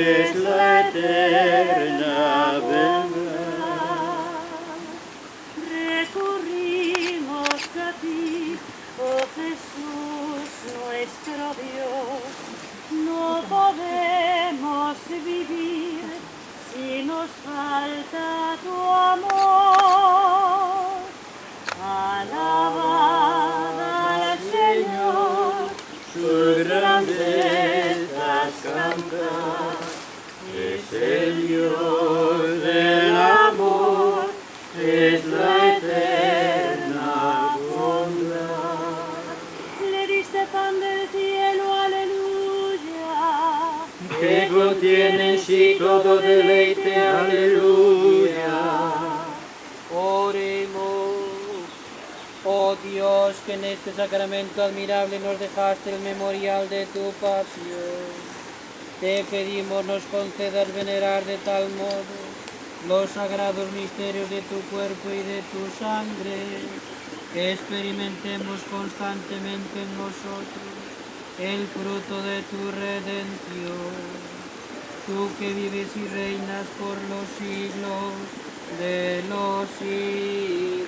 es la eterna verdad. Recurrimos a ti, oh Jesús nuestro Dios, no podemos vivir si nos falta tu amor. Alabad al Señor, Sus grandezas cantar, es el Dios del amor, es la eterna bondad. le diste pan del cielo, aleluya. Que contiene en sí todo deleite, aleluya. Oremos. Oh Dios, que en este sacramento admirable nos dejaste el memorial de tu pasión, te pedimos nos concedas venerar de tal modo los sagrados misterios de tu cuerpo y de tu sangre, que experimentemos constantemente en nosotros el fruto de tu redención. Tú que vives y reinas por los siglos de los siglos.